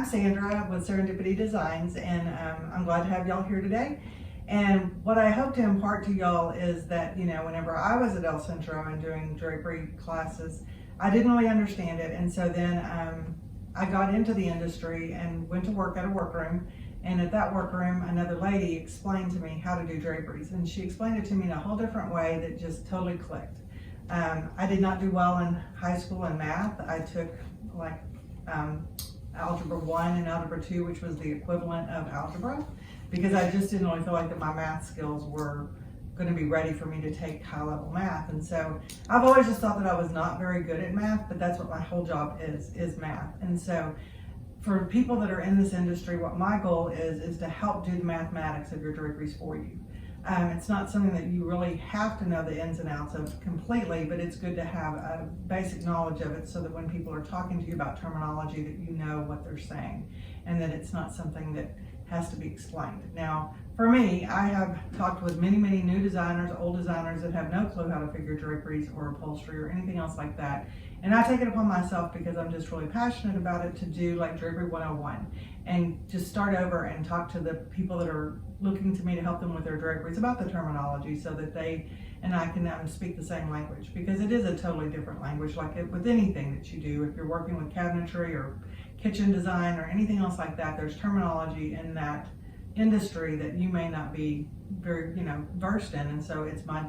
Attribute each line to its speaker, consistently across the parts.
Speaker 1: I'm Sandra with Serendipity Designs, and I'm glad to have y'all here today. And what I hope to impart to y'all is that, whenever I was at El Centro and doing drapery classes, I didn't really understand it. And so then I got into the industry and went to work at a workroom. And at that workroom, another lady explained to me how to do draperies. And she explained it to me in a whole different way that just totally clicked. I did not do well in high school in math. I took Algebra 1 and Algebra 2, which was the equivalent of algebra, because I just didn't really feel like that my math skills were going to be ready for me to take high-level math. And so I've always just thought that I was not very good at math, but that's what my whole job is math. And so for people that are in this industry, what my goal is to help do the mathematics of your draperies for you. It's not something that you really have to know the ins and outs of completely, but it's good to have a basic knowledge of it so that when people are talking to you about terminology that you know what they're saying and that it's not something that has to be explained. Now, for me, I have talked with many new designers, old designers that have no clue how to figure draperies or upholstery or anything else like that. And I take it upon myself, because I'm just really passionate about it, to do like Drapery 101 and just start over and talk to the people that are looking to me to help them with their draperies about the terminology so that they and I can speak the same language, because it is a totally different language, like with anything that you do. If you're working with cabinetry or kitchen design or anything else like that, there's terminology in that industry that you may not be very versed in. And so it's my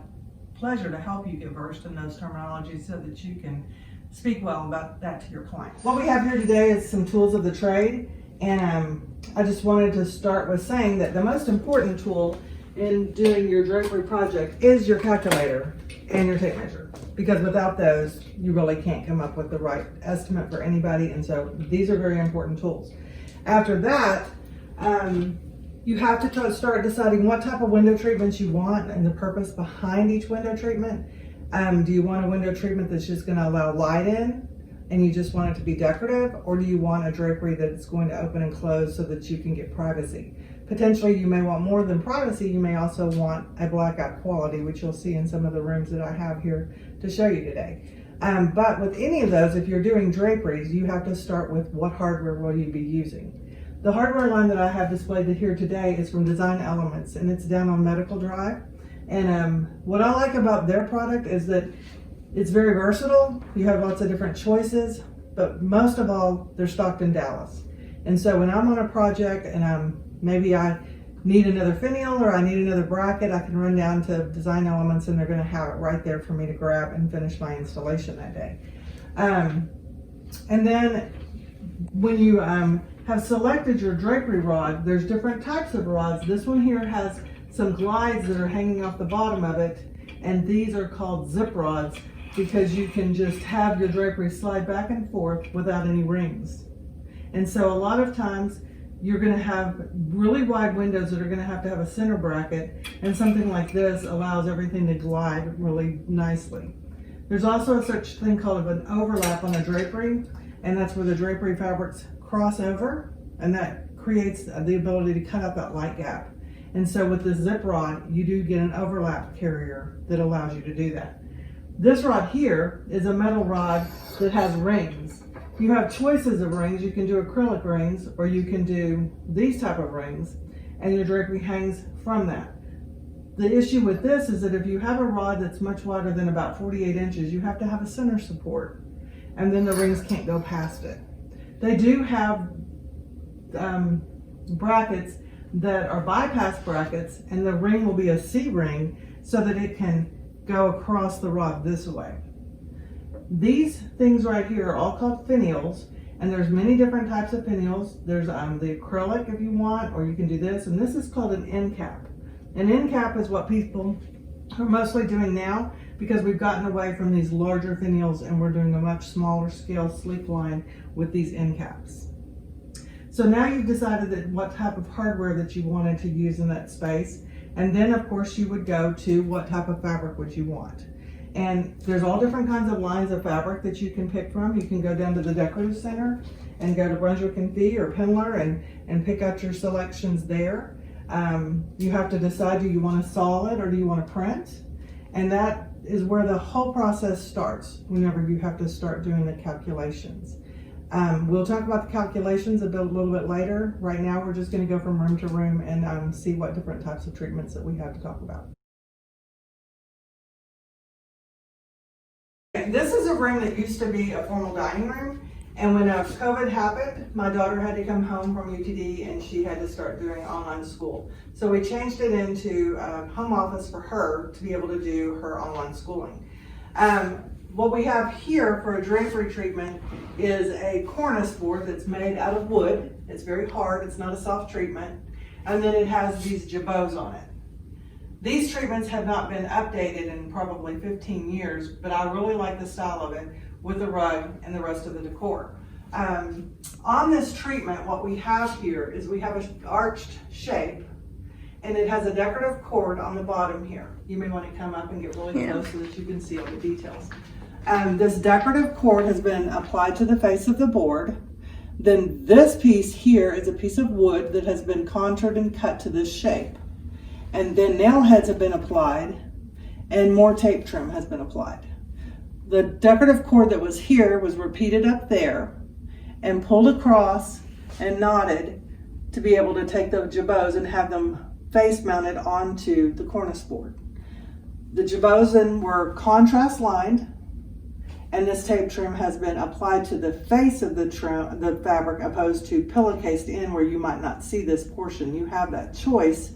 Speaker 1: pleasure to help you get versed in those terminologies so that you can speak well about that to your clients. What we have here today is some tools of the trade, and I just wanted to start with saying that the most important tool in doing your drapery project is your calculator and your tape measure, because without those you really can't come up with the right estimate for anybody. And so these are very important tools. After that, you have to start deciding what type of window treatments you want and the purpose behind each window treatment. Do you want a window treatment that's just going to allow light in and you just want it to be decorative, or do you want a drapery that's going to open and close so that you can get privacy? Potentially you may want more than privacy. You may also want a blackout quality, which you'll see in some of the rooms that I have here to show you today. But with any of those, if you're doing draperies, you have to start with what hardware will you be using. The hardware line that I have displayed here today is from Design Elements, and it's down on Medical Drive. And what I like about their product is that it's very versatile. You have lots of different choices, but most of all, they're stocked in Dallas. And so when I'm on a project and maybe I need another finial or I need another bracket, I can run down to Design Elements and they're going to have it right there for me to grab and finish my installation that day. And then when you have selected your drapery rod, there's different types of rods. This one here has some glides that are hanging off the bottom of it, and these are called zip rods because you can just have your drapery slide back and forth without any rings. And so a lot of times you're going to have really wide windows that are going to have a center bracket, and something like this allows everything to glide really nicely. There's also such thing called an overlap on a drapery, and that's where the drapery fabrics cross over, and that creates the ability to cut out that light gap. And so with the zip rod, you do get an overlap carrier that allows you to do that. This rod here is a metal rod that has rings. You have choices of rings. You can do acrylic rings, or you can do these type of rings, and your drapery hangs from that. The issue with this is that if you have a rod that's much wider than about 48 inches, you have to have a center support, and then the rings can't go past it. They do have brackets that are bypass brackets, and the ring will be a C-ring so that it can go across the rod this way. These things right here are all called finials, and there's many different types of finials. There's the acrylic if you want, or you can do this, and this is called an end cap. An end cap is what people are mostly doing now, because we've gotten away from these larger finials and we're doing a much smaller scale sleek line with these end caps. So now you've decided that what type of hardware that you wanted to use in that space, and then of course you would go to what type of fabric would you want. And there's all different kinds of lines of fabric that you can pick from. You can go down to the Decorative Center and go to Brunswick and Fee or Pendler and pick out your selections there. You have to decide, do you want a solid or do you want to print? And that is where the whole process starts whenever you have to start doing the calculations. We'll talk about the calculations a little bit later. Right now, we're just going to go from room to room and see what different types of treatments that we have to talk about. This is a room that used to be a formal dining room, and when COVID happened, my daughter had to come home from UTD and she had to start doing online school. So we changed it into a home office for her to be able to do her online schooling. What we have here for a drapery treatment is a cornice board that's made out of wood. It's very hard, it's not a soft treatment, and then it has these jabots on it. These treatments have not been updated in probably 15 years, but I really like the style of it with the rug and the rest of the decor. On this treatment, what we have here is we have an arched shape, and it has a decorative cord on the bottom here. You may want to come up and get really close so that you can see all the details. This decorative cord has been applied to the face of the board. Then this piece here is a piece of wood that has been contoured and cut to this shape. And then nail heads have been applied and more tape trim has been applied. The decorative cord that was here was repeated up there and pulled across and knotted to be able to take the jabots and have them face mounted onto the cornice board. The jabots then were contrast lined, and this tape trim has been applied to the face of the fabric opposed to pillowcased in where you might not see this portion. You have that choice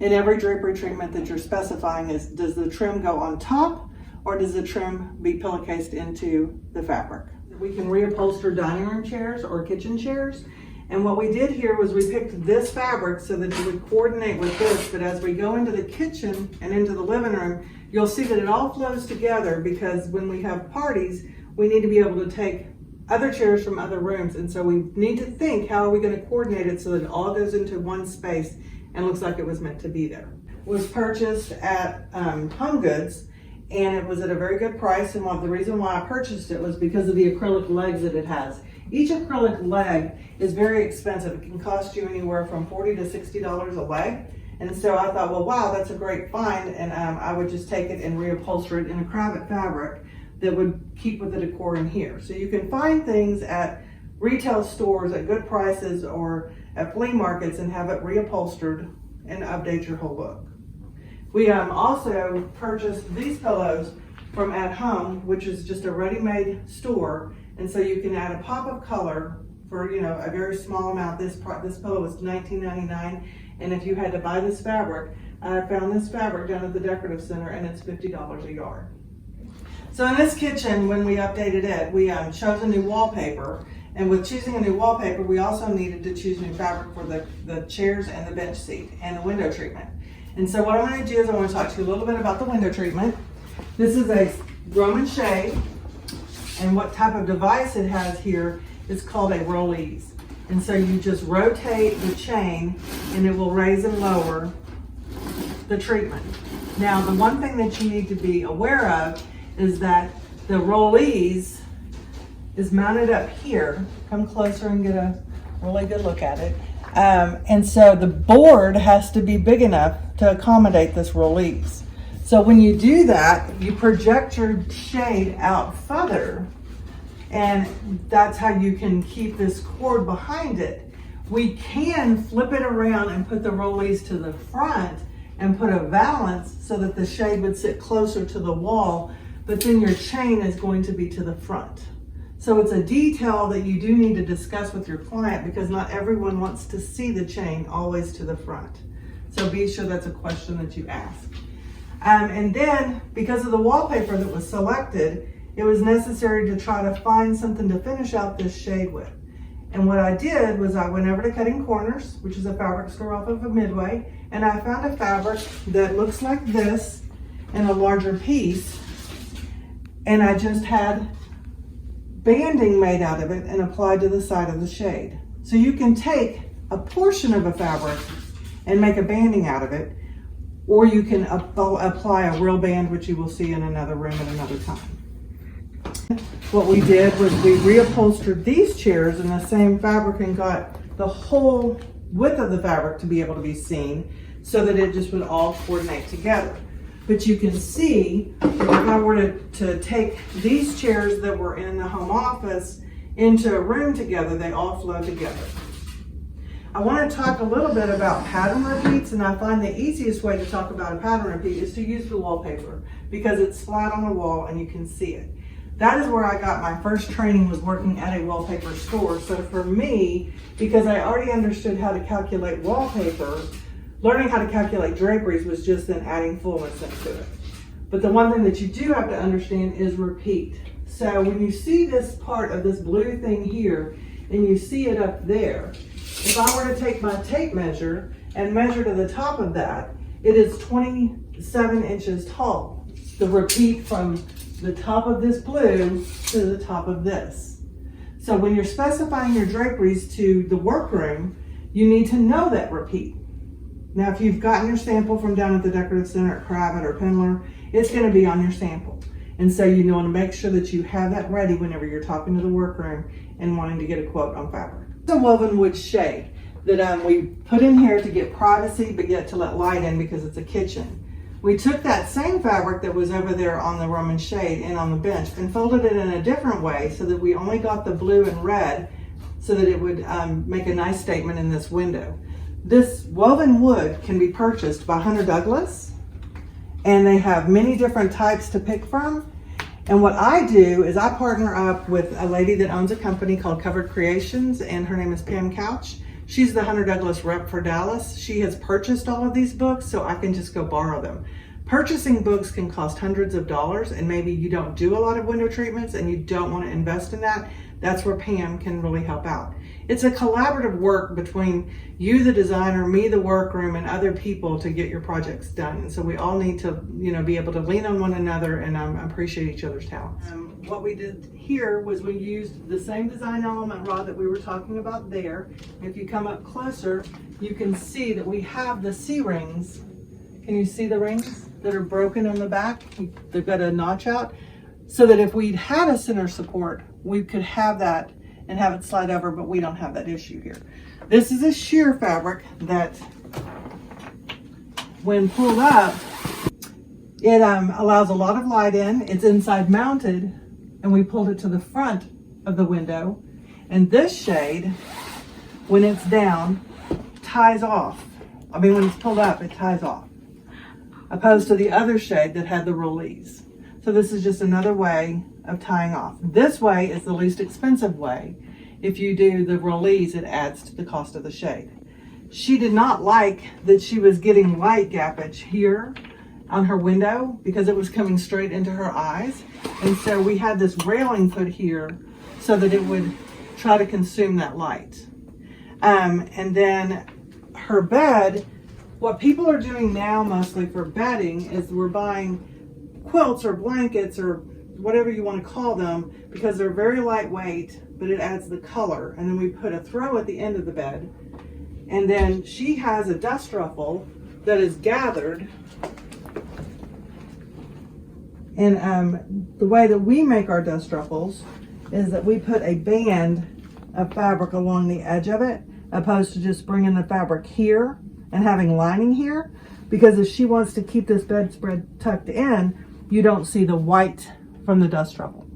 Speaker 1: in every drapery treatment that you're specifying is, does the trim go on top or does the trim be pillowcased into the fabric? We can reupholster dining room chairs or kitchen chairs. And what we did here was we picked this fabric so that it would coordinate with this, but as we go into the kitchen and into the living room, you'll see that it all flows together because when we have parties, we need to be able to take other chairs from other rooms. And so we need to think, how are we going to coordinate it so that it all goes into one space and looks like it was meant to be there. It was purchased at Home Goods, and it was at a very good price. And the reason why I purchased it was because of the acrylic legs that it has. Each acrylic leg is very expensive. It can cost you anywhere from $40 to $60 a leg. And so I thought, well, wow, that's a great find. And I would just take it and reupholster it in a cravat fabric that would keep with the decor in here. So you can find things at retail stores at good prices or at flea markets and have it reupholstered and update your whole look. We also purchased these pillows from At Home, which is just a ready-made store, and so you can add a pop of color for a very small amount. This pillow was $19.99, and if you had to buy this fabric, I found this fabric down at the Decorative Center, and it's $50 a yard. So in this kitchen, when we updated it, we chose a new wallpaper. And with choosing a new wallpaper, we also needed to choose new fabric for the chairs and the bench seat and the window treatment. And so what I'm going to do is I want to talk to you a little bit about the window treatment. This is a Roman shade, and what type of device it has here is called a rollease. And so you just rotate the chain and it will raise and lower the treatment. Now, the one thing that you need to be aware of is that the rollease is mounted up here. Come closer and get a really good look at it. And so the board has to be big enough to accommodate this rollease. So when you do that, you project your shade out further, and that's how you can keep this cord behind it. We can flip it around and put the rollease to the front and put a valance so that the shade would sit closer to the wall, but then your chain is going to be to the front. So it's a detail that you do need to discuss with your client because not everyone wants to see the chain always to the front. So be sure that's a question that you ask. And then because of the wallpaper that was selected, it was necessary to try to find something to finish out this shade with. And what I did was I went over to Cutting Corners, which is a fabric store off of a Midway, and I found a fabric that looks like this in a larger piece. And I just had banding made out of it and applied to the side of the shade. So you can take a portion of a fabric and make a banding out of it, or you can apply a real band, which you will see in another room at another time. What we did was we reupholstered these chairs in the same fabric and got the whole width of the fabric to be able to be seen so that it just would all coordinate together. But you can see that if I were to take these chairs that were in the home office into a room together, they all flow together. I want to talk a little bit about pattern repeats, and I find the easiest way to talk about a pattern repeat is to use the wallpaper because it's flat on the wall and you can see it. That is where I got my first training, was working at a wallpaper store. So for me, because I already understood how to calculate wallpaper, learning how to calculate draperies was just then adding fullness into it. But the one thing that you do have to understand is repeat. So when you see this part of this blue thing here and you see it up there, if I were to take my tape measure and measure to the top of that, it is 27 inches tall. The repeat from the top of this blue to the top of this. So when you're specifying your draperies to the workroom, you need to know that repeat. Now, if you've gotten your sample from down at the Decorative Center at Cravat or Pendler, it's going to be on your sample. And so you want to make sure that you have that ready whenever you're talking to the workroom and wanting to get a quote on fabric. It's a woven wood shade that we put in here to get privacy, but yet to let light in because it's a kitchen. We took that same fabric that was over there on the Roman shade and on the bench and folded it in a different way so that we only got the blue and red so that it would make a nice statement in this window. This woven wood can be purchased by Hunter Douglas, and they have many different types to pick from. And what I do is I partner up with a lady that owns a company called Covered Creations, and her name is Pam Couch. She's the Hunter Douglas rep for Dallas. She has purchased all of these books, so I can just go borrow them. Purchasing books can cost hundreds of dollars, and maybe you don't do a lot of window treatments and you don't want to invest in that. That's where Pam can really help out. It's a collaborative work between you, the designer, me, the workroom, and other people to get your projects done. And so we all need to, be able to lean on one another and appreciate each other's talents. What we did here was we used the same design element rod that we were talking about there. If you come up closer, you can see that we have the C-rings. Can you see the rings that are broken on the back? They've got a notch out, so that if we'd had a center support, we could have that and have it slide over, but we don't have that issue here. This is a sheer fabric that, when pulled up, it allows a lot of light in. It's inside mounted, and we pulled it to the front of the window. And this shade, when it's down, ties off. When it's pulled up, it ties off, opposed to the other shade that had the release. So this is just another way of tying off. This way is the least expensive way. If you do the release, it adds to the cost of the shade. She did not like that she was getting light gappage here on her window because it was coming straight into her eyes. And so we had this railing put here so that it would try to consume that light. And then her bed, what people are doing now mostly for bedding is we're buying quilts or blankets or whatever you want to call them, because they're very lightweight, but it adds the color. And then we put a throw at the end of the bed. And then she has a dust ruffle that is gathered. And the way that we make our dust ruffles is that we put a band of fabric along the edge of it, opposed to just bringing the fabric here and having lining here. Because if she wants to keep this bedspread tucked in, you don't see the white from the dust ruffle.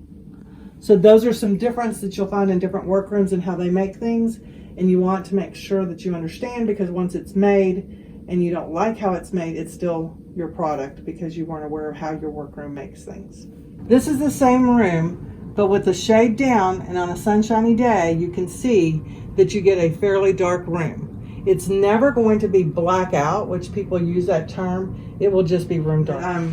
Speaker 1: So those are some difference that you'll find in different workrooms and how they make things. And you want to make sure that you understand, because once it's made and you don't like how it's made, it's still your product because you weren't aware of how your workroom makes things. This is the same room, but with the shade down, and on a sunshiny day, you can see that you get a fairly dark room. It's never going to be blackout, which people use that term. It will just be room dark.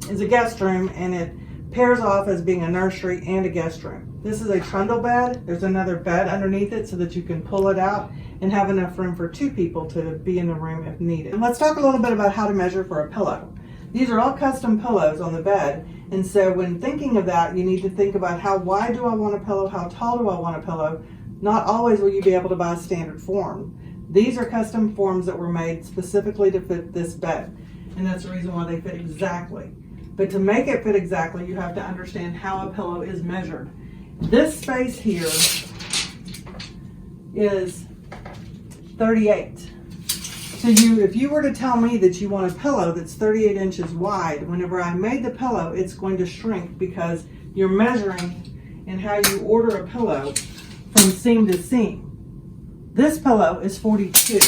Speaker 1: It's a guest room, and it pairs off as being a nursery and a guest room. This is a trundle bed. There's another bed underneath it so that you can pull it out and have enough room for two people to be in the room if needed. And let's talk a little bit about how to measure for a pillow. These are all custom pillows on the bed, and so when thinking of that, you need to think about how wide do I want a pillow, how tall do I want a pillow. Not always will you be able to buy a standard form. These are custom forms that were made specifically to fit this bed, and that's the reason why they fit exactly. But to make it fit exactly, you have to understand how a pillow is measured. This space here is 38. So if you were to tell me that you want a pillow that's 38 inches wide, whenever I made the pillow, it's going to shrink because you're measuring in how you order a pillow from seam to seam. This pillow is 42,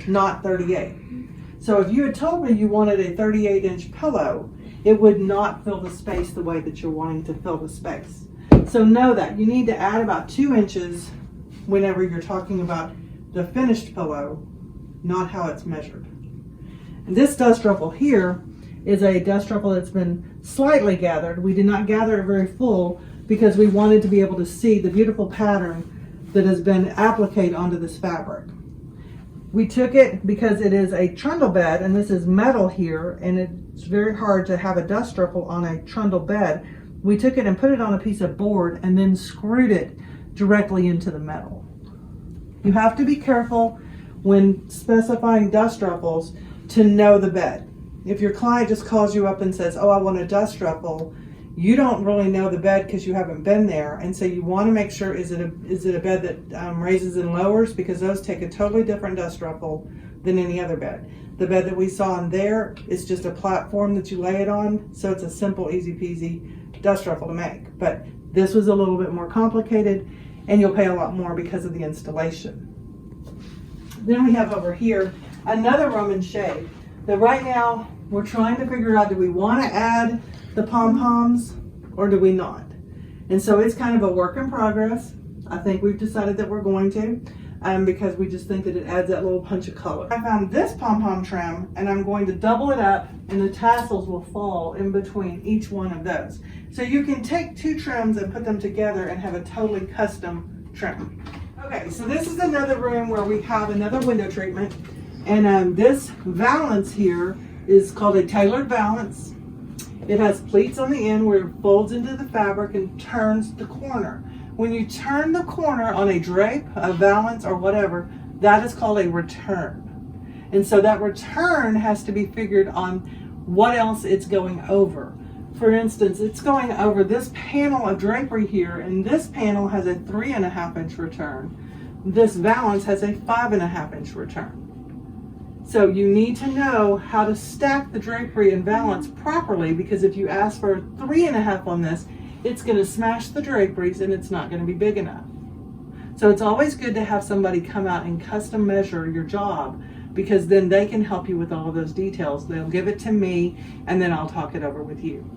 Speaker 1: not 38. So if you had told me you wanted a 38-inch pillow, it would not fill the space the way that you're wanting to fill the space. So know that you need to add about 2 inches whenever you're talking about the finished pillow, not how it's measured. And this dust ruffle here is a dust ruffle that's been slightly gathered. We did not gather it very full because we wanted to be able to see the beautiful pattern that has been appliqued onto this fabric. We took it because it is a trundle bed, and this is metal here, and it's very hard to have a dust ruffle on a trundle bed. We took it and put it on a piece of board and then screwed it directly into the metal. You have to be careful when specifying dust ruffles to know the bed. If your client just calls you up and says, oh, I want a dust ruffle, you don't really know the bed because you haven't been there, and so you want to make sure, is it a bed that raises and lowers, because those take a totally different dust ruffle than any other bed. The bed that we saw in there is just a platform that you lay it on, so it's a simple, easy peasy dust ruffle to make. But this was a little bit more complicated, and you'll pay a lot more because of the installation. Then we have over here another Roman shade that right now we're trying to figure out, do we want to add the pom-poms or do we not? And so it's kind of a work in progress. I think we've decided that we're going to, because we just think that it adds that little punch of color. I found this pom-pom trim, and I'm going to double it up, and the tassels will fall in between each one of those. So you can take 2 trims and put them together and have a totally custom trim. Okay, so this is another room where we have another window treatment, and this valance here is called a tailored valance. It has pleats on the end where it folds into the fabric and turns the corner. When you turn the corner on a drape, a valance, or whatever, that is called a return. And so that return has to be figured on what else it's going over. For instance, it's going over this panel of drapery here, and this panel has a 3.5-inch return. This valance has a 5.5-inch return. So you need to know how to stack the drapery and valance properly, because if you ask for 3.5 on this, it's going to smash the draperies and it's not going to be big enough. So it's always good to have somebody come out and custom measure your job, because then they can help you with all of those details. They'll give it to me and then I'll talk it over with you.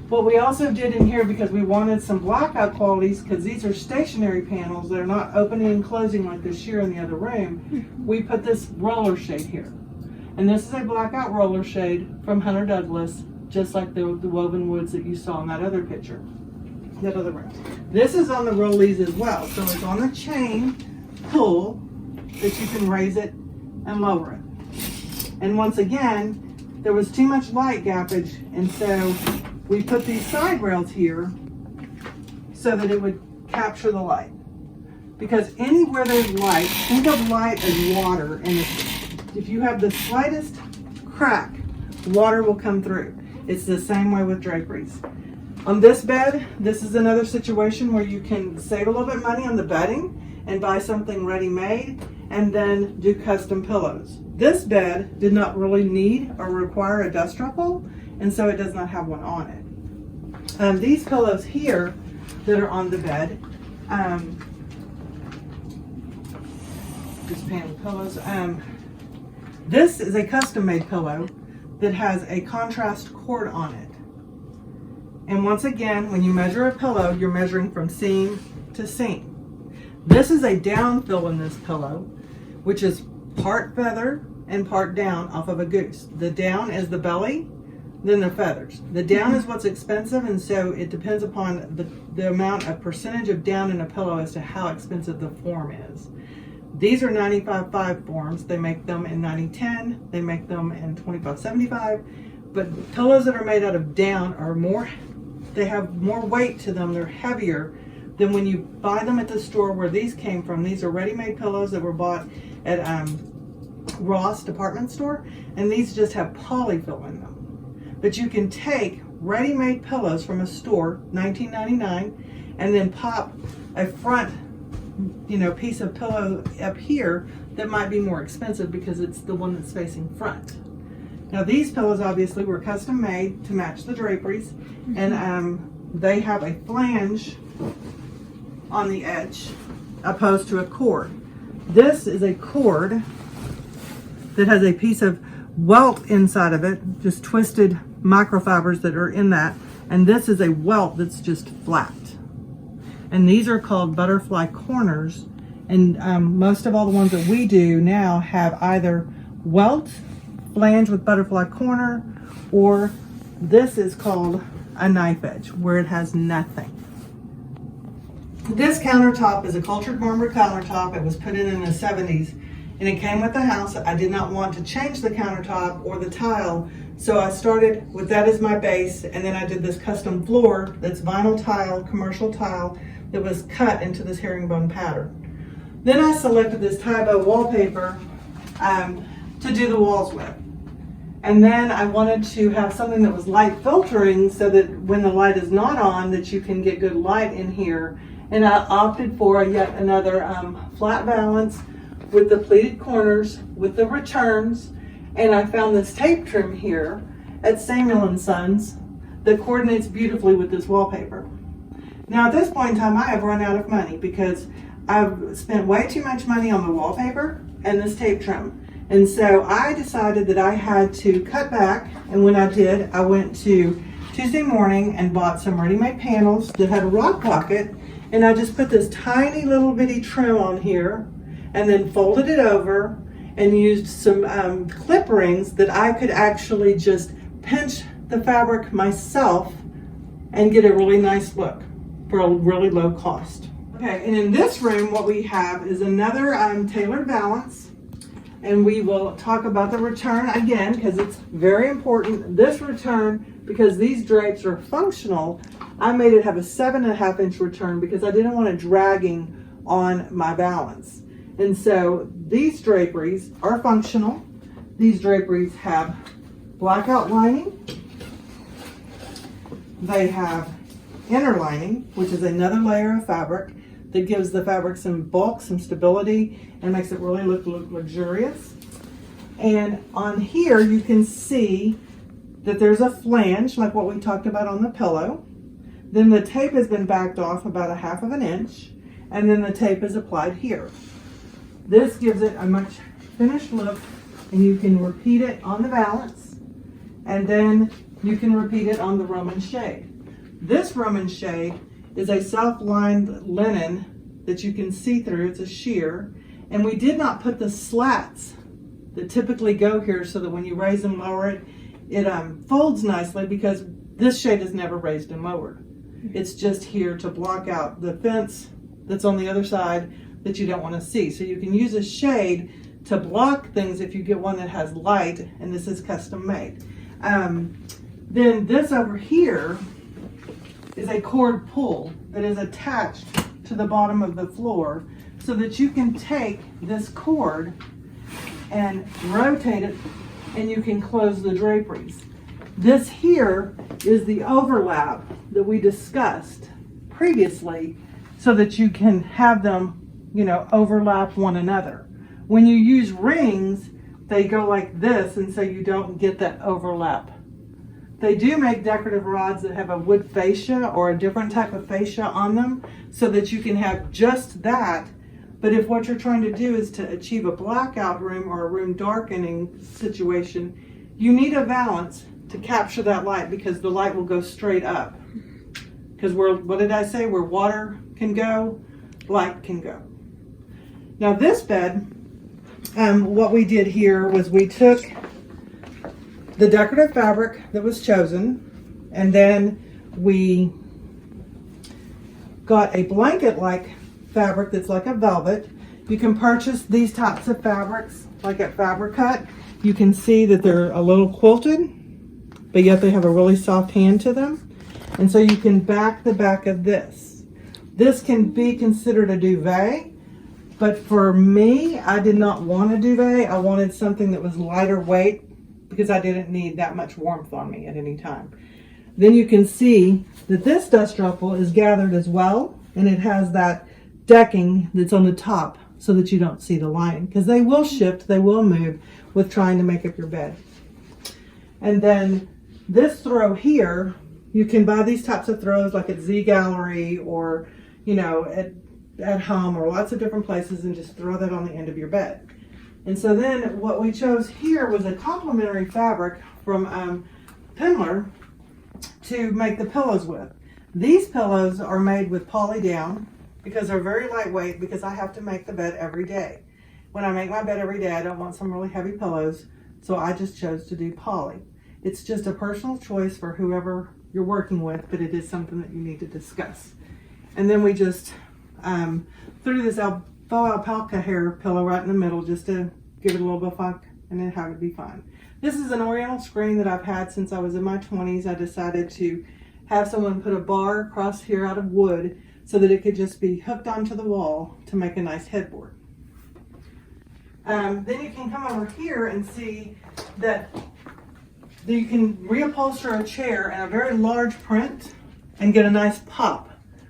Speaker 1: What we also did in here, because we wanted some blackout qualities, because these are stationary panels, they're not opening and closing like the sheer in the other room, we put this roller shade here. And this is a blackout roller shade from Hunter Douglas, just like the woven woods that you saw in that other picture, that other room. This is on the rollies as well, so it's on the chain pull that you can raise it and lower it. And once again, there was too much light gappage, and so we put these side rails here so that it would capture the light. Because anywhere there's light, think of light as water, and if you have the slightest crack, water will come through. It's the same way with draperies. On this bed, this is another situation where you can save a little bit of money on the bedding and buy something ready-made and then do custom pillows. This bed did not really need or require a dust ruffle, and so it does not have one on it. These pillows here that are on the bed, just panel pillows. This is a custom-made pillow that has a contrast cord on it. And once again, when you measure a pillow, you're measuring from seam to seam. This is a down fill in this pillow, which is part feather and part down off of a goose. The down is the belly, then the feathers. The down is what's expensive, and so it depends upon the amount of percentage of down in a pillow as to how expensive the form is. These are 95.5 forms. They make them in 90.10. They make them in 25.75. But pillows that are made out of down are more, they have more weight to them. They're heavier than when you buy them at the store where these came from. These are ready-made pillows that were bought at Ross department store, and these just have polyfill in them. But you can take ready-made pillows from a store, $19.99, and then pop a front, piece of pillow up here that might be more expensive because it's the one that's facing front. Now these pillows obviously were custom made to match the draperies, and they have a flange on the edge opposed to a cord. This is a cord that has a piece of welt inside of it, just twisted microfibers that are in that. And this is a welt that's just flat. And these are called butterfly corners. And most of all the ones that we do now have either welt, flange with butterfly corner, or this is called a knife edge, where it has nothing. This countertop is a cultured marble countertop. It was put in the 70s, and it came with the house. I did not want to change the countertop or the tile, so I started with that as my base, and then I did this custom floor that's vinyl tile, commercial tile, that was cut into this herringbone pattern. Then I selected this Tybo wallpaper to do the walls with. And then I wanted to have something that was light filtering so that when the light is not on, that you can get good light in here. And I opted for yet another flat balance with the pleated corners, with the returns. And I found this tape trim here at Samuel & Sons that coordinates beautifully with this wallpaper. Now at this point in time, I have run out of money because I've spent way too much money on the wallpaper and this tape trim. And so I decided that I had to cut back, and when I did, I went to Tuesday Morning and bought some ready-made panels that had a rock pocket, and I just put this tiny little bitty trim on here and then folded it over and used some clip rings that I could actually just pinch the fabric myself and get a really nice look for a really low cost. Okay, and in this room what we have is another tailored balance. And we will talk about the return again because it's very important. This return, because these drapes are functional, I made it have a 7.5 inch return because I didn't want it dragging on my balance. And so these draperies are functional. These draperies have blackout lining. They have inner lining, which is another layer of fabric that gives the fabric some bulk, some stability, and makes it really look luxurious. And on here you can see that there's a flange like what we talked about on the pillow. Then the tape has been backed off about 1/2 inch, and then the tape is applied here. This gives it a much finished look, and you can repeat it on the balance, and then you can repeat it on the Roman shade. This Roman shade is a self-lined linen that you can see through. It's a sheer, and we did not put the slats that typically go here so that when you raise and lower it, it folds nicely, because this shade is never raised and lowered. It's just here to block out the fence that's on the other side that you don't want to see. So you can use a shade to block things if you get one that has light, and this is custom made. Then this over here is a cord pull that is attached to the bottom of the floor so that you can take this cord and rotate it and you can close the draperies. This here is the overlap that we discussed previously so that you can have them, overlap one another. When you use rings, they go like this, and so you don't get that overlap. They do make decorative rods that have a wood fascia or a different type of fascia on them so that you can have just that. But if what you're trying to do is to achieve a blackout room or a room darkening situation, you need a valance to capture that light, because the light will go straight up. Because what did I say? Where water can go, light can go. Now this bed, what we did here was we took the decorative fabric that was chosen, and then we got a blanket-like fabric that's like a velvet. You can purchase these types of fabrics like at Fabric Cut. You can see that they're a little quilted, but yet they have a really soft hand to them. And so you can back the back of this. This can be considered a duvet, but for me, I did not want a duvet. I wanted something that was lighter weight because I didn't need that much warmth on me at any time. Then you can see that this dust ruffle is gathered as well, and it has that decking that's on the top so that you don't see the lining, because they will shift, they will move with trying to make up your bed. And then this throw here you can buy these types of throws like at Z Gallery or, you know, at home or lots of different places, and just throw that on the end of your bed. And so then what we chose here was a complementary fabric from Pimler to make the pillows with. These pillows are made with poly down because they're very lightweight, because I have to make the bed every day. When I make my bed every day, I don't want some really heavy pillows, so I just chose to do poly. It's just a personal choice for whoever you're working with, but it is something that you need to discuss. And then we just threw this faux alpaca hair pillow right in the middle just to give it a little bit of fun and then have it be fun. This is an oriental screen that I've had since I was in my 20s. I decided to have someone put a bar across here out of wood so that it could just be hooked onto the wall to make a nice headboard. Then you can come over here and see that you can reupholster a chair in a very large print and get a nice pop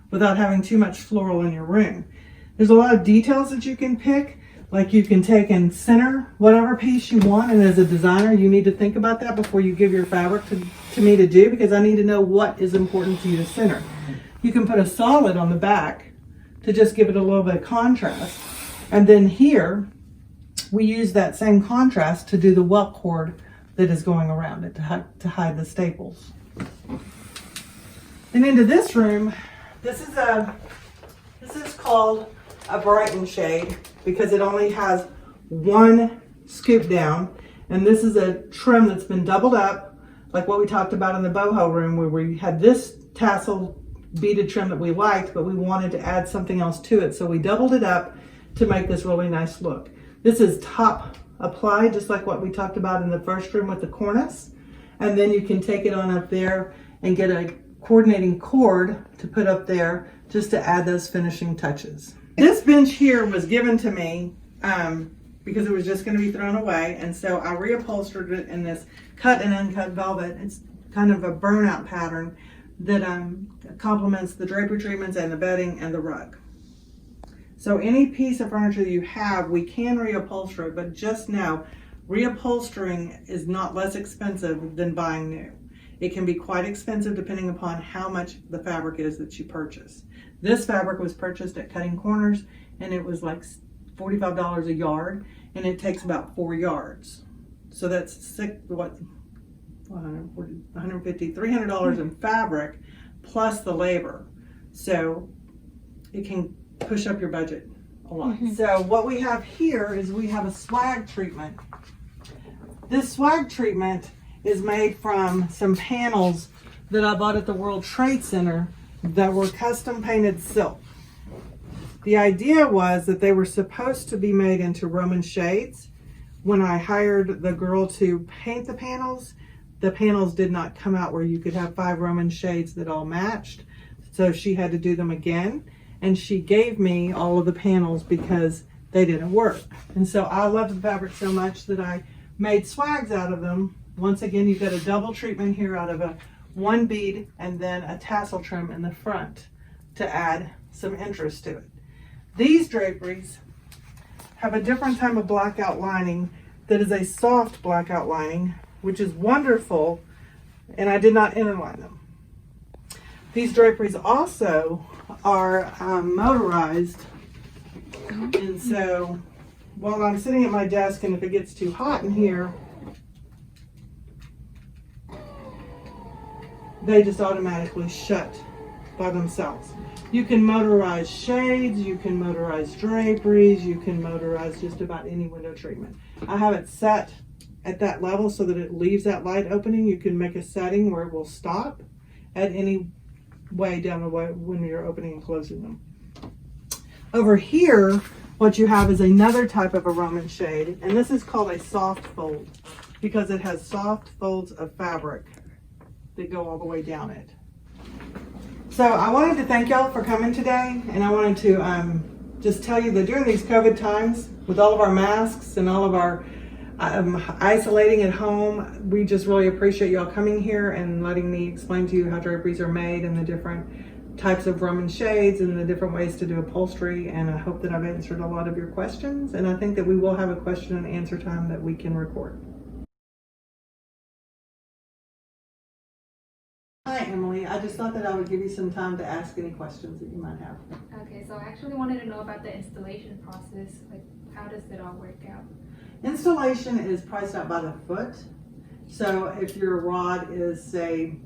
Speaker 1: without having too much floral in your room. There's a lot of details that you can pick, like you can take and center whatever piece you want, and as a designer you need to think about that before you give your fabric to me to do, because I need to know what is important to you to center. You can put a solid on the back to just give it a little bit of contrast, and then here we use that same contrast to do the welt cord that is going around it to hide the staples. Then into this room, this is called a Brighten shade because it only has one scoop down, and this is a trim that's been doubled up, like what we talked about in the boho room, where we had this tassel beaded trim that we liked, but we wanted to add something else to it, so we doubled it up to make this really nice look. This is top applied, just like what we talked about in the first room with the cornice, and then you can take it on up there and get a coordinating cord to put up there just to add those finishing touches. This bench here was given to me because it was just going to be thrown away, and so I reupholstered it in this cut and uncut velvet. It's kind of a burnout pattern that complements the drapery treatments and the bedding and the rug. So any piece of furniture that you have, we can reupholster it, but just know reupholstering is not less expensive than buying new. It can be quite expensive depending upon how much the fabric is that you purchase. This fabric was purchased at Cutting Corners, and it was like $45 a yard, and it takes about 4 yards. So that's $150, $300 in fabric plus the labor. So it can push up your budget a lot. So what we have here is we have a swag treatment. This swag treatment is made from some panels that I bought at the World Trade Center that were custom painted silk. The idea was that they were supposed to be made into Roman shades. When I hired the girl to paint the panels did not come out where you could have 5 Roman shades that all matched. So she had to do them again, and she gave me all of the panels because they didn't work. And so I loved the fabric so much that I made swags out of them. Once again, you've got a double treatment here out of a 1 bead and then a tassel trim in the front to add some interest to it. These draperies have a different type of blackout lining that is a soft blackout lining, which is wonderful, and I did not interline them. These draperies also are motorized, and so while I'm sitting at my desk, and if it gets too hot in here, they just automatically shut by themselves. You can motorize shades, you can motorize draperies, you can motorize just about any window treatment. I have it set at that level so that it leaves that light opening. You can make a setting where it will stop at any way down the way when you're opening and closing them. Over here, what you have is another type of a Roman shade, and this is called a soft fold because it has soft folds of fabric that go all the way down it. So I wanted to thank y'all for coming today, and I wanted to just tell you that during these COVID times, with all of our masks and all of our isolating at home, we just really appreciate y'all coming here and letting me explain to you how draperies are made and the different types of Roman shades and the different ways to do upholstery. And I hope that I've answered a lot of your questions, and I think that we will have a question and answer time that we can record. Hi, Emily. I just thought that I would give you some time to ask any questions that you might have.
Speaker 2: Okay, so I actually wanted to know about the installation process. Like, how does it all work out?
Speaker 1: Installation is priced out by the foot. So if your rod is, say,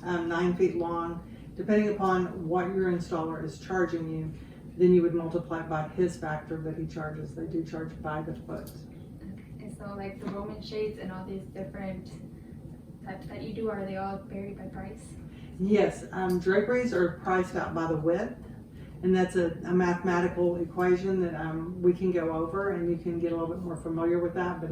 Speaker 1: 9 feet long, depending upon what your installer is charging you, then you would multiply it by his factor that he charges. They do charge by the foot.
Speaker 2: Okay, so like the Roman shades and all these different types that you do, are they all varied by price?
Speaker 1: Yes, draperies are priced out by the width, and that's a mathematical equation that we can go over, and you can get a little bit more familiar with that, but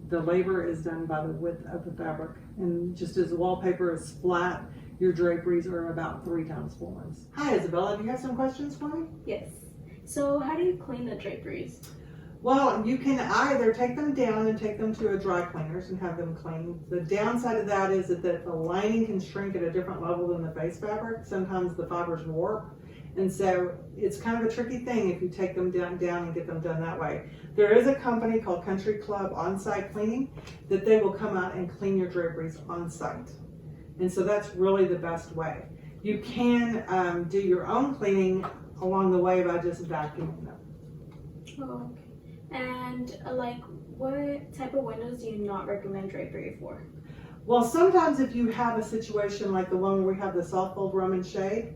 Speaker 1: the labor is done by the width of the fabric. And just as the wallpaper is flat, your draperies are about 3 times full length. Hi Isabella, do you have some questions for me?
Speaker 3: Yes. So how do you clean the draperies?
Speaker 1: Well, you can either take them down and take them to a dry cleaners and have them cleaned. The downside of that is that the lining can shrink at a different level than the face fabric. Sometimes the fibers warp. And so it's kind of a tricky thing if you take them down and get them done that way. There is a company called Country Club On-Site Cleaning that they will come out and clean your draperies on site. And so that's really the best way. You can do your own cleaning along the way by just vacuuming them.
Speaker 3: Oh, okay. And like, what type of windows do you not recommend drapery for?
Speaker 1: Well, sometimes if you have a situation like the one where we have the soft fold Roman shade,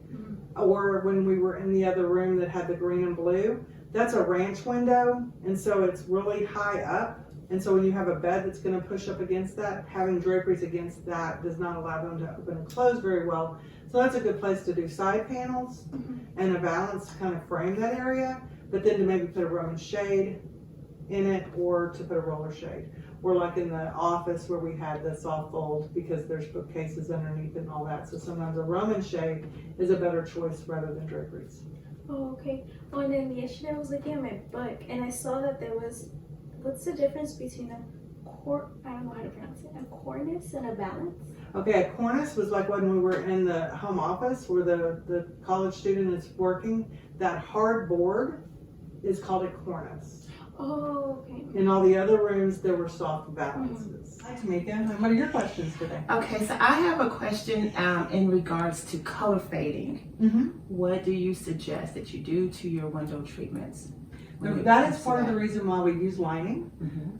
Speaker 1: or when we were in the other room that had the green and blue, that's a ranch window, and so it's really high up. And so when you have a bed that's going to push up against that, having draperies against that does not allow them to open and close very well. So that's a good place to do side panels and a valance to kind of frame that area, but then to maybe put a Roman shade in it, or to put a roller shade. Or like in the office where we had the soft fold, because there's bookcases underneath and all that. So sometimes a Roman shade is a better choice rather than draperies.
Speaker 3: Oh, okay. Oh, and then yesterday I was looking at my book and I saw that there was, what's the difference between I don't know how to pronounce it, a cornice and a valance?
Speaker 1: Okay, a cornice was like when we were in the home office where the college student is working. That hard board is called a cornice.
Speaker 3: Oh, okay.
Speaker 1: In all the other rooms, there were soft valances. Hi, Tamika. What are your questions today?
Speaker 4: Okay, so I have a question in regards to color fading. What do you suggest that you do to your window treatments?
Speaker 1: That is part of the reason why we use lining.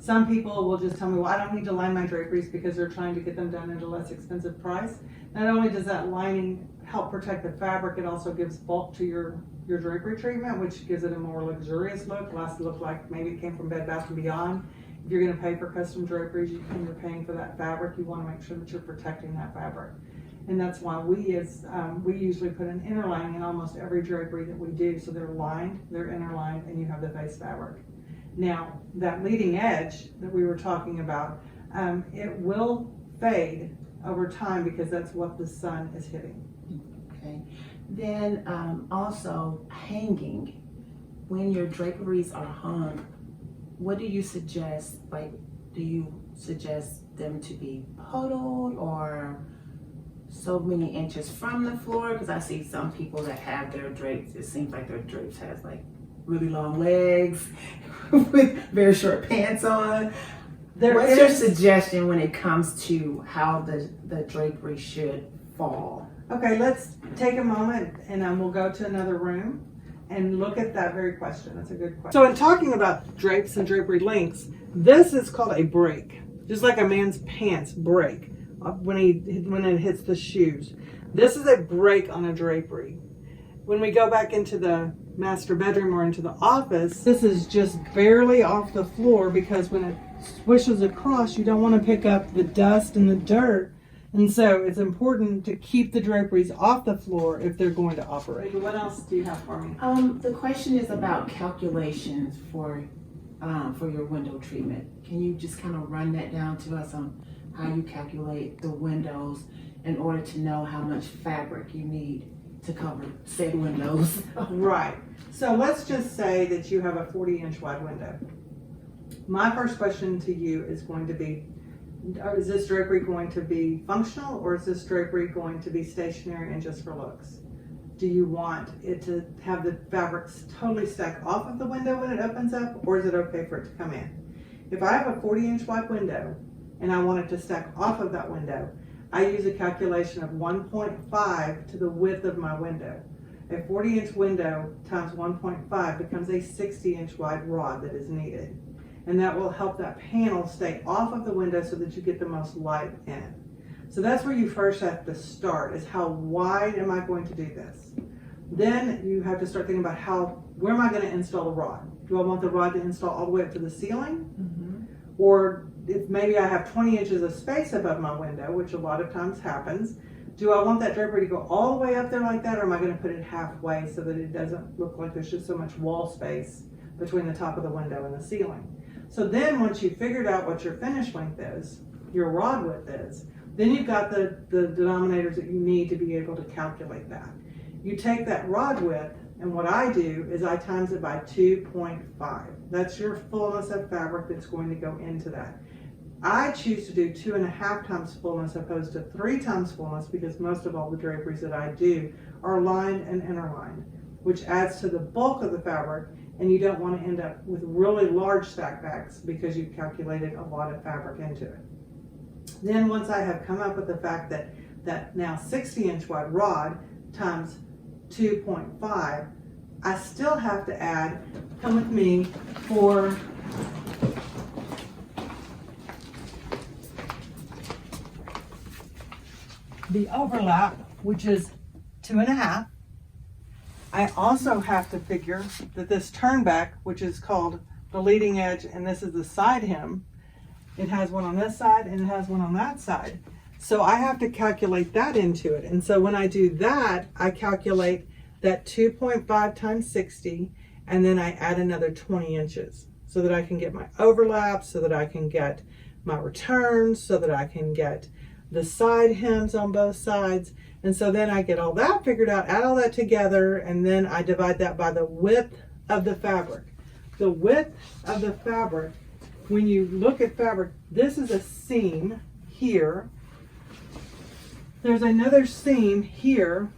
Speaker 1: Some people will just tell me, well, I don't need to line my draperies because they're trying to get them done at a less expensive price. Not only does that lining help protect the fabric, it also gives bulk to your drapery treatment, which gives it a more luxurious look. Last look like maybe it came from Bed Bath & Beyond. If you're going to pay for custom draperies and you're paying for that fabric, you want to make sure that you're protecting that fabric. And that's why we usually put an inner lining in almost every drapery that we do. So they're lined, they're interlined, and you have the face fabric. Now, that leading edge that we were talking about, it will fade over time because that's what the sun is hitting.
Speaker 4: Okay. Then also hanging. When your draperies are hung, what do you suggest? Like, do you suggest them to be puddled or so many inches from the floor? Because I see some people that have their drapes, it seems like their drapes has like really long legs with very short pants on. What's your suggestion when it comes to how the drapery should fall?
Speaker 1: Okay, let's take a moment and we'll go to another room and look at that very question. That's a good question. So in talking about drapes and drapery lengths, this is called a break. Just like a man's pants break when it hits the shoes. This is a break on a drapery. When we go back into the master bedroom or into the office, this is just barely off the floor because when it swishes across, you don't want to pick up the dust and the dirt. And so it's important to keep the draperies off the floor if they're going to operate. What else do you have for me?
Speaker 4: The question is about calculations for your window treatment. Can you just kind of run that down to us on how you calculate the windows in order to know how much fabric you need to cover said windows?
Speaker 1: Right. So let's just say that you have a 40-inch wide window. My first question to you is going to be, is this drapery going to be functional or is this drapery going to be stationary and just for looks? Do you want it to have the fabrics totally stack off of the window when it opens up, or is it okay for it to come in? If I have a 40-inch wide window and I want it to stack off of that window, I use a calculation of 1.5 to the width of my window. A 40-inch window times 1.5 becomes a 60-inch wide rod that is needed. And that will help that panel stay off of the window so that you get the most light in. So that's where you first have to start, is how wide am I going to do this? Then you have to start thinking about where am I going to install the rod? Do I want the rod to install all the way up to the ceiling? Or if maybe I have 20 inches of space above my window, which a lot of times happens, do I want that drapery to go all the way up there like that, or am I going to put it halfway so that it doesn't look like there's just so much wall space between the top of the window and the ceiling? So then once you've figured out what your finish length is, your rod width is, then you've got the denominators that you need to be able to calculate that. You take that rod width, and what I do is I times it by 2.5. That's your fullness of fabric that's going to go into that. I choose to do 2.5 times fullness opposed to 3 times fullness because most of all the draperies that I do are lined and interlined, which adds to the bulk of the fabric, and you don't want to end up with really large stack backs because you've calculated a lot of fabric into it. Then once I have come up with the fact that now 60-inch wide rod times 2.5, I still have to add, come with me, for the overlap, which is 2.5. I also have to figure that this turn back, which is called the leading edge, and this is the side hem, it has one on this side and it has one on that side. So I have to calculate that into it. And so when I do that, I calculate that 2.5 times 60, and then I add another 20 inches so that I can get my overlap, so that I can get my returns, so that I can get the side hems on both sides. And so then I get all that figured out, add all that together, and then I divide that by the width of the fabric. The width of the fabric, when you look at fabric, this is a seam here. There's another seam here,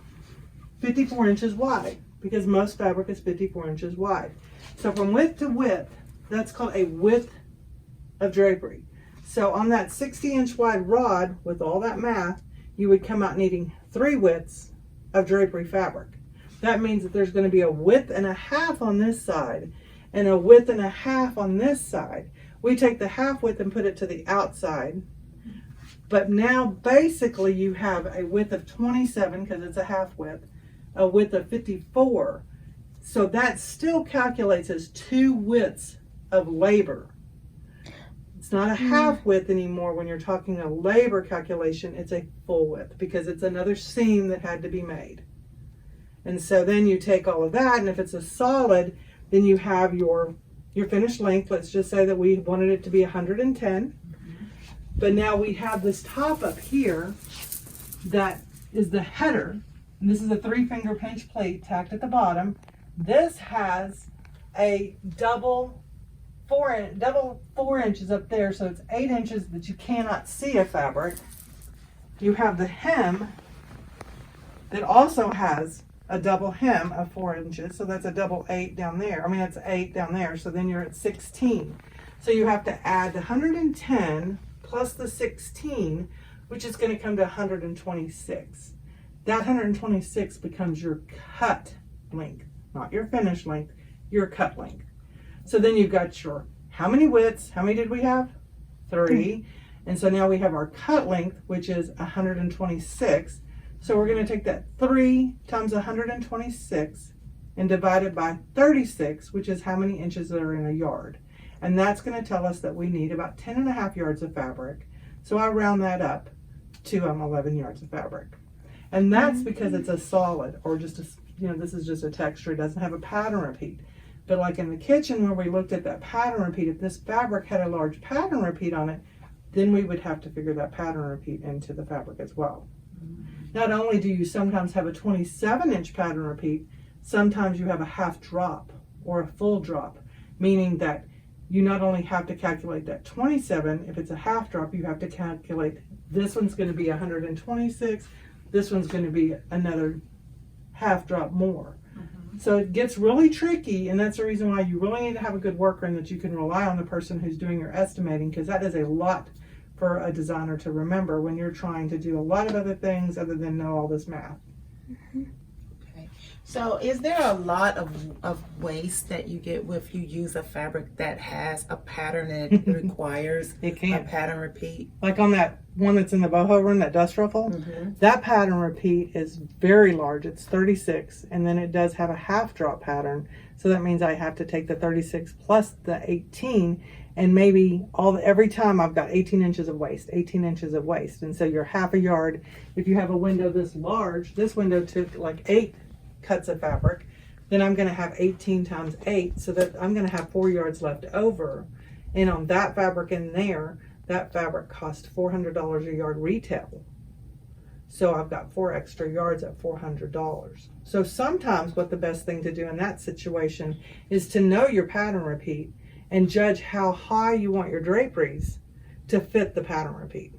Speaker 1: 54 inches wide, because most fabric is 54 inches wide. So from width to width, that's called a width of drapery. So on that 60-inch wide rod, with all that math, you would come out needing 3 widths of drapery fabric. That means that there's going to be a width and a half on this side and a width and a half on this side. We take the half width and put it to the outside. But now basically you have a width of 27 because it's a half width, a width of 54. So that still calculates as 2 widths of labor. It's not a half width anymore when you're talking a labor calculation, it's a full width because it's another seam that had to be made. And so then you take all of that, and if it's a solid, then you have your finished length. Let's just say that we wanted it to be 110. But now we have this top up here that is the header. And this is a 3-finger pinch plate tacked at the bottom. This has a double 4 inches up there, so it's 8 inches that you cannot see a fabric. You have the hem that also has a double hem of 4 inches, so that's a double 8 down there. I mean, that's 8 down there, so then you're at 16. So you have to add the 110 plus the 16, which is going to come to 126. That 126 becomes your cut length, not your finish length, your cut length. So then you've got your, how many widths? How many did we have? 3. And so now we have our cut length, which is 126. So we're going to take that 3 times 126 and divide it by 36, which is how many inches that are in a yard. And that's going to tell us that we need about 10.5 yards of fabric. So I round that up to 11 yards of fabric. And that's because it's a solid, or just a, this is just a texture. It doesn't have a pattern repeat. But like in the kitchen where we looked at that pattern repeat, if this fabric had a large pattern repeat on it, then we would have to figure that pattern repeat into the fabric as well. Not only do you sometimes have a 27-inch pattern repeat, sometimes you have a half drop or a full drop, meaning that you not only have to calculate that 27, if it's a half drop, you have to calculate this one's going to be 126, this one's going to be another half drop more. So it gets really tricky, and that's the reason why you really need to have a good worker and that you can rely on the person who's doing your estimating, because that is a lot for a designer to remember when you're trying to do a lot of other things other than know all this math.
Speaker 4: Okay. So is there a lot of waste that you get if you use a fabric that has a pattern that requires
Speaker 1: It
Speaker 4: a
Speaker 1: can.
Speaker 4: pattern repeat?
Speaker 1: Like on that one that's in the boho room, that dust ruffle,
Speaker 4: Mm-hmm.
Speaker 1: that pattern repeat is very large. It's 36, and then it does have a half drop pattern. So that means I have to take the 36 plus the 18, and maybe every time I've got 18 inches of waste, 18 inches of waste. And so you're half a yard. If you have a window this large, this window took like 8 cuts of fabric, then I'm going to have 18 times 8, so that I'm going to have 4 yards left over. And on that fabric in there, that fabric cost $400 a yard retail. So I've got 4 extra yards at $400. So sometimes what the best thing to do in that situation is to know your pattern repeat and judge how high you want your draperies to fit the pattern repeat.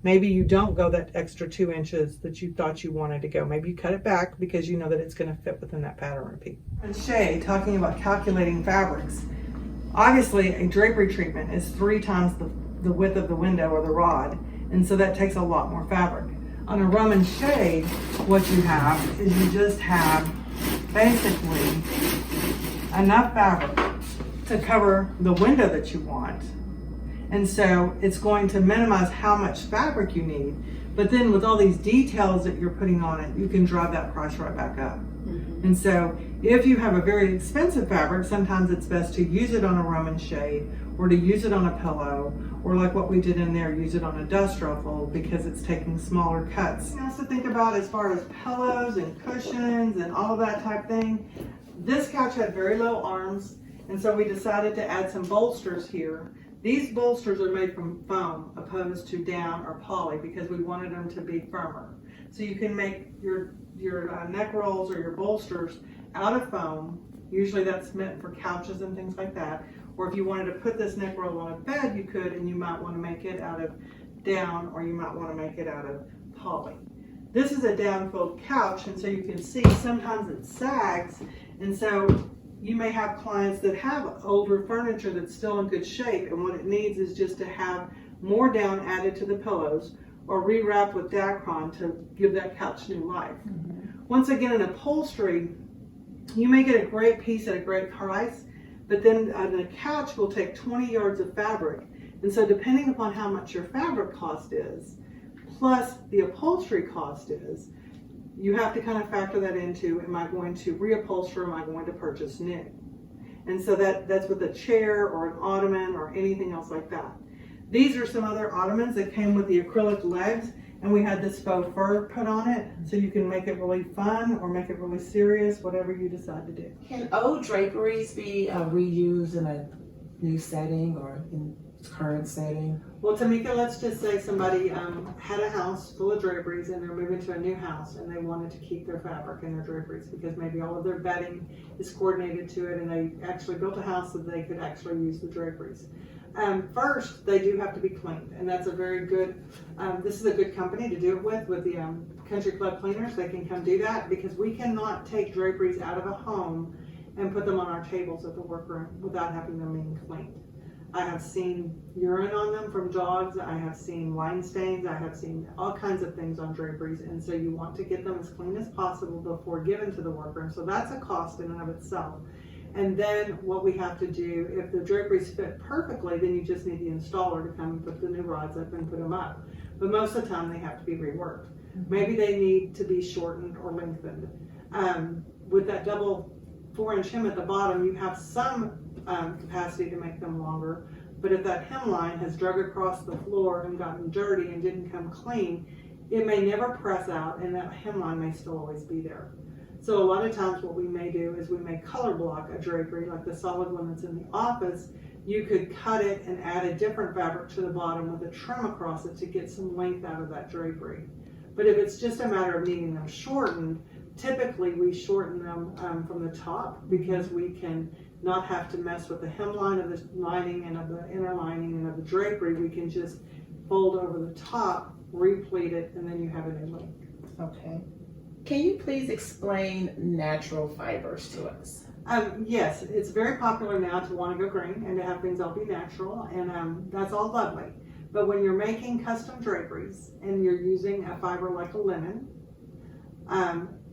Speaker 1: Maybe you don't go that extra 2 inches that you thought you wanted to go. Maybe you cut it back because you know that it's going to fit within that pattern repeat. And Shay, talking about calculating fabrics, obviously a drapery treatment is 3 times the width of the window or the rod, and so that takes a lot more fabric. On a Roman shade, what you have is you just have basically enough fabric to cover the window that you want. And so it's going to minimize how much fabric you need. But then with all these details that you're putting on it, you can drive that price right back up.
Speaker 4: Mm-hmm.
Speaker 1: And so if you have a very expensive fabric, sometimes it's best to use it on a Roman shade or to use it on a pillow, or like what we did in there, use it on a dust ruffle because it's taking smaller cuts. Something else to think about as far as pillows and cushions and all of that type thing. This couch had very low arms, and so we decided to add some bolsters here. These bolsters are made from foam opposed to down or poly because we wanted them to be firmer. So you can make your neck rolls or your bolsters out of foam. Usually that's meant for couches and things like that. Or if you wanted to put this neck roll on a bed, you could, and you might want to make it out of down, or you might want to make it out of poly. This is a down-filled couch, and so you can see sometimes it sags, and so you may have clients that have older furniture that's still in good shape, and what it needs is just to have more down added to the pillows or rewrapped with Dacron to give that couch new life.
Speaker 4: Mm-hmm.
Speaker 1: Once again, in upholstery, you may get a great piece at a great price, but then a couch will take 20 yards of fabric. And so depending upon how much your fabric cost is, plus the upholstery cost is, you have to kind of factor that into, am I going to reupholster, am I going to purchase new? And so that's with a chair or an ottoman or anything else like that. These are some other ottomans that came with the acrylic legs, and we had this faux fur put on it, so you can make it really fun or make it really serious, whatever you decide to do.
Speaker 4: Can old draperies be reused in a new setting or in current setting?
Speaker 1: Well, Tamika, let's just say somebody had a house full of draperies and they're moving to a new house and they wanted to keep their fabric in their draperies because maybe all of their bedding is coordinated to it and they actually built a house so they could actually use the draperies. First, they do have to be cleaned, and that's a very good, this is a good company to do it with the Country Club Cleaners. They can come do that because we cannot take draperies out of a home and put them on our tables at the workroom without having them being cleaned. I have seen urine on them from dogs, I have seen wine stains, I have seen all kinds of things on draperies, and so you want to get them as clean as possible before given to the workroom. So that's a cost in and of itself. And then what we have to do, if the draperies fit perfectly, then you just need the installer to come and put the new rods up and put them up. But most of the time they have to be reworked. Maybe they need to be shortened or lengthened. With that double 4-inch hem at the bottom, you have some capacity to make them longer. But if that hemline has drug across the floor and gotten dirty and didn't come clean, it may never press out and that hemline may still always be there. So a lot of times what we may do is we may color block a drapery, like the solid one that's in the office. You could cut it and add a different fabric to the bottom with a trim across it to get some length out of that drapery. But if it's just a matter of needing them shortened, typically we shorten them from the top because we can not have to mess with the hemline of the lining and of the inner lining and of the drapery. We can just fold over the top, replete it, and then you have a new length.
Speaker 4: Okay. Can you please explain natural fibers to us?
Speaker 1: Yes, it's very popular now to want to go green and to have things all be natural, and that's all lovely. But when you're making custom draperies and you're using a fiber like a linen,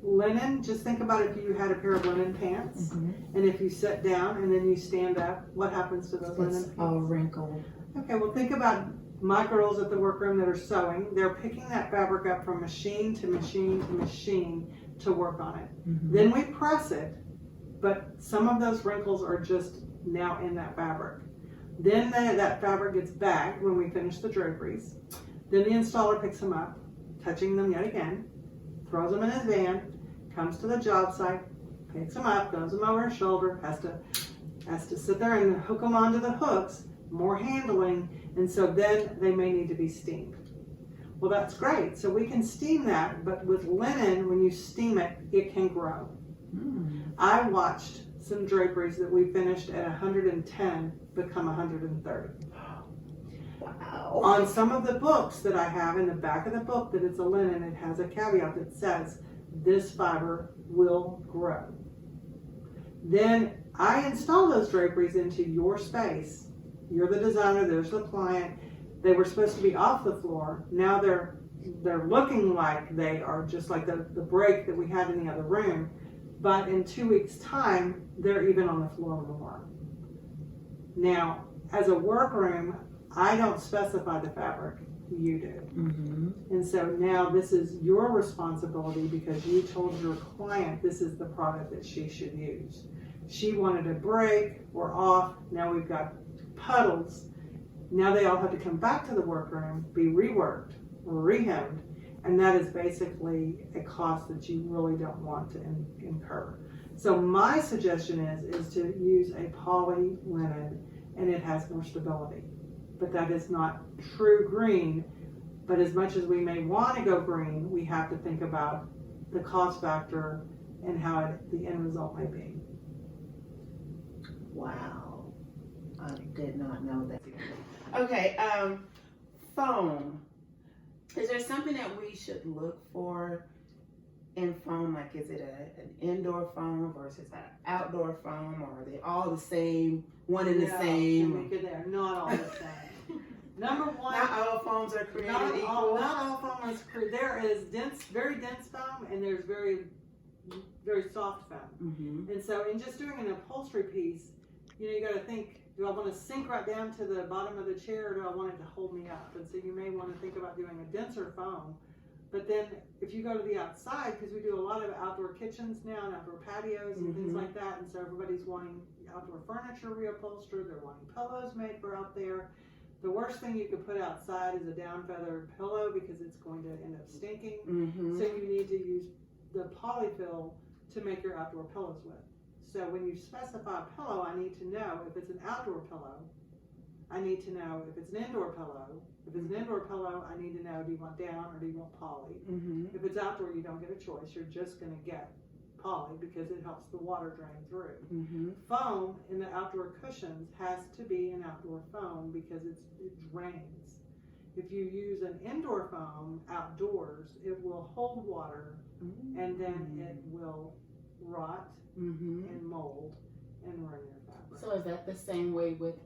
Speaker 1: linen, just think about if you had a pair of linen pants, and if you sit down and then you stand up, what happens to those linen
Speaker 4: It's
Speaker 1: pants?
Speaker 4: all wrinkled.
Speaker 1: Okay, well think about my girls at the workroom that are sewing. They're picking that fabric up from machine to machine to machine to work on it. Then we press it, but some of those wrinkles are just now in that fabric. Then that fabric gets bagged when we finish the draperies. Then the installer picks them up, touching them yet again, throws them in his van, comes to the job site, picks them up, throws them over his shoulder, has to sit there and hook them onto the hooks, more handling, and so then they may need to be steamed. Well, that's great. So we can steam that, but with linen, when you steam it, it can grow. I watched some draperies that we finished at 110 become 130.
Speaker 4: Wow.
Speaker 1: On some of the books that I have, in the back of the book that it's a linen, it has a caveat that says this fiber will grow. Then I install those draperies into your space. You're the designer, there's the client. They were supposed to be off the floor. Now they're looking like they are just like the break that we had in the other room. But in 2 weeks' time, they're even on the floor more. Now, as a workroom, I don't specify the fabric, you do. And so now this is your responsibility because you told your client this is the product that she should use. She wanted a break, we're off, now we've got puddles. Now they all have to come back to the workroom, be reworked, rehemmed, and that is basically a cost that you really don't want to incur. So my suggestion is to use a poly linen, and it has more stability. But that is not true green. But as much as we may want to go green, we have to think about the cost factor and how the end result may be.
Speaker 4: Wow. I did not know that. Okay, foam. Is there something that we should look for in foam? Like, is it an indoor foam versus an outdoor foam, or are they all the same, one and the same?
Speaker 1: They're not all the same. Number one,
Speaker 4: Not all foams are created equal.
Speaker 1: Not all foam is created. There is very dense foam, and there's very soft foam. And so, in just doing an upholstery piece, you got to think, do I want to sink right down to the bottom of the chair, or do I want it to hold me up? And so you may want to think about doing a denser foam. But then if you go to the outside, because we do a lot of outdoor kitchens now and outdoor patios and things like that, and so everybody's wanting outdoor furniture reupholstered, they're wanting pillows made for out there. The worst thing you could put outside is a down feather pillow because it's going to end up stinking. So you need to use the polyfill to make your outdoor pillows with. So when you specify a pillow, I need to know if it's an outdoor pillow. I need to know if it's an indoor pillow. If it's an indoor pillow, I need to know, do you want down or do you want poly? If it's outdoor, you don't get a choice. You're just going to get poly because it helps the water drain through. Foam in the outdoor cushions has to be an outdoor foam because it drains. If you use an indoor foam outdoors, it will hold water and then it will rot and mold and ruin your fabric.
Speaker 4: So is that the same way with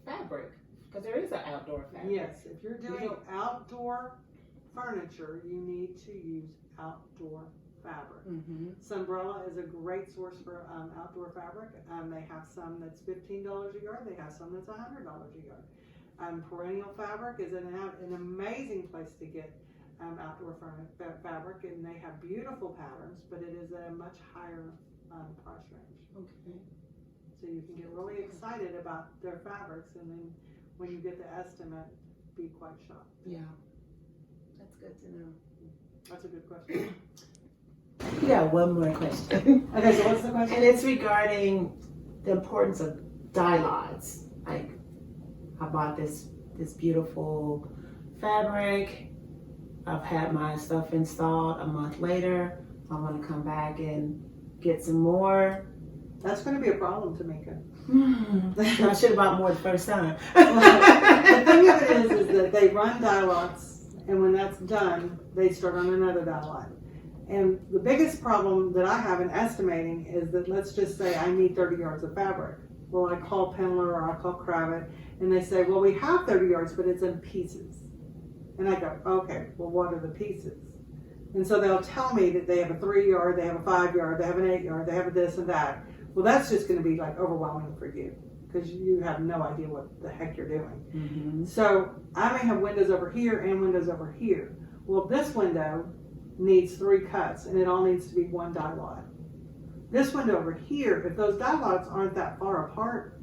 Speaker 4: fabric? Because there is an outdoor fabric.
Speaker 1: Yes, if you're doing outdoor furniture, you need to use outdoor fabric. Sunbrella is a great source for outdoor fabric. They have some that's $15 a yard. They have some that's $100 a yard. Perennial fabric is an amazing place to get outdoor fabric, and they have beautiful patterns, but it is a much higher price range. So you can get really excited about their fabrics, and then when you get the estimate, be quite shocked.
Speaker 4: Yeah, that's good to know.
Speaker 1: That's a good question.
Speaker 4: You got one more question.
Speaker 1: Okay, so what's the question?
Speaker 4: And it's regarding the importance of dye lots. Like, I bought this beautiful fabric. I've had my stuff installed. A month later, I want to come back and get some more.
Speaker 1: That's going to be a problem, Tamika.
Speaker 4: I should have bought more the first time.
Speaker 1: The thing of it is that they run dye lots, and when that's done, they start on another dye lot. And the biggest problem that I have in estimating is that, let's just say I need 30 yards of fabric. Well, I call Pendler or I call Cravat, and they say, well, we have 30 yards, but it's in pieces. And I go, okay, well, what are the pieces? And so they'll tell me that they have a 3 yard, they have a 5 yard, they have an 8 yard, they have a this and that. Well, that's just going to be like overwhelming for you because you have no idea what the heck you're doing.
Speaker 4: Mm-hmm.
Speaker 1: So I may have windows over here and windows over here. Well, this window needs 3 cuts and it all needs to be 1 dye lot. This window over here, if those dye lots aren't that far apart,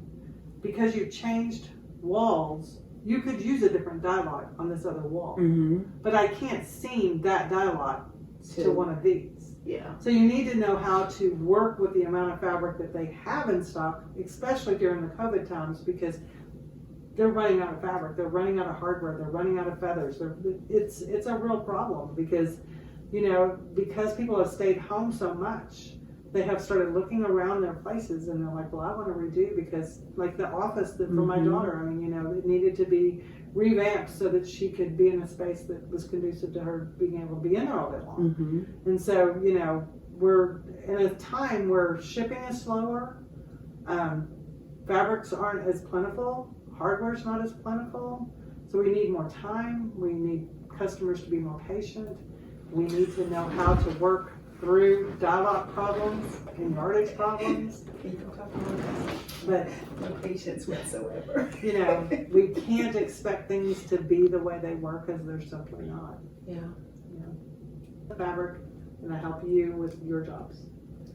Speaker 1: because you've changed walls, you could use a different dye lot on this other wall.
Speaker 4: Mm-hmm.
Speaker 1: But I can't seam that dye lot to one of these.
Speaker 4: Yeah.
Speaker 1: So you need to know how to work with the amount of fabric that they have in stock, especially during the COVID times, because they're running out of fabric, they're running out of hardware, they're running out of feathers. It's a real problem because, you know, because people have stayed home so much, they have started looking around their places and they're like, well, I want to redo because like the office that for my daughter, I mean, you know, it needed to be revamped so that she could be in a space that was conducive to her being able to be in there all day long.
Speaker 4: Mm-hmm.
Speaker 1: And so, you know, we're in a time where shipping is slower, fabrics aren't as plentiful, hardware's not as plentiful, so we need more time, we need customers to be more patient, we need to know how to work through dye lot problems and yardage problems. But
Speaker 4: no patience whatsoever.
Speaker 1: you know, we can't expect things to be the way they were because they're simply not.
Speaker 4: Yeah.
Speaker 1: You know, the fabric and I help you with your jobs.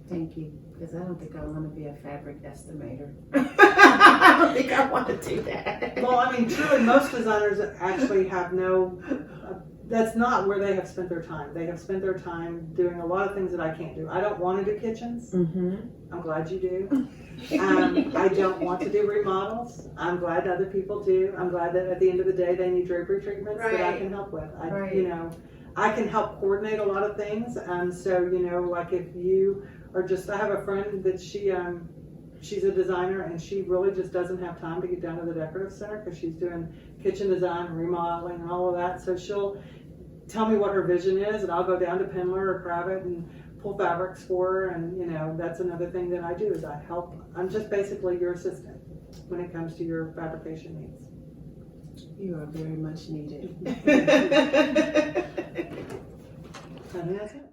Speaker 4: Thank you. Because I don't think I want to be a fabric estimator. I don't think I want to do that.
Speaker 1: Well, I mean, truly, most designers actually have no. That's not where they have spent their time. They have spent their time doing a lot of things that I can't do. I don't want to do kitchens.
Speaker 4: Mm-hmm.
Speaker 1: I'm glad you do. I don't want to do remodels. I'm glad other people do. I'm glad that at the end of the day they need drapery treatments that I can help with. You know, I can help coordinate a lot of things. So, you know, like if you are just, I have a friend that she's a designer and she really just doesn't have time to get down to the decorative center because she's doing kitchen design and remodeling and all of that. So she'll tell me what her vision is and I'll go down to Pendler or Cravat and pull fabrics for her. And, you know, that's another thing that I do is I help. I'm just basically your assistant when it comes to your fabrication needs.
Speaker 4: You are very much needed.
Speaker 1: And that's it.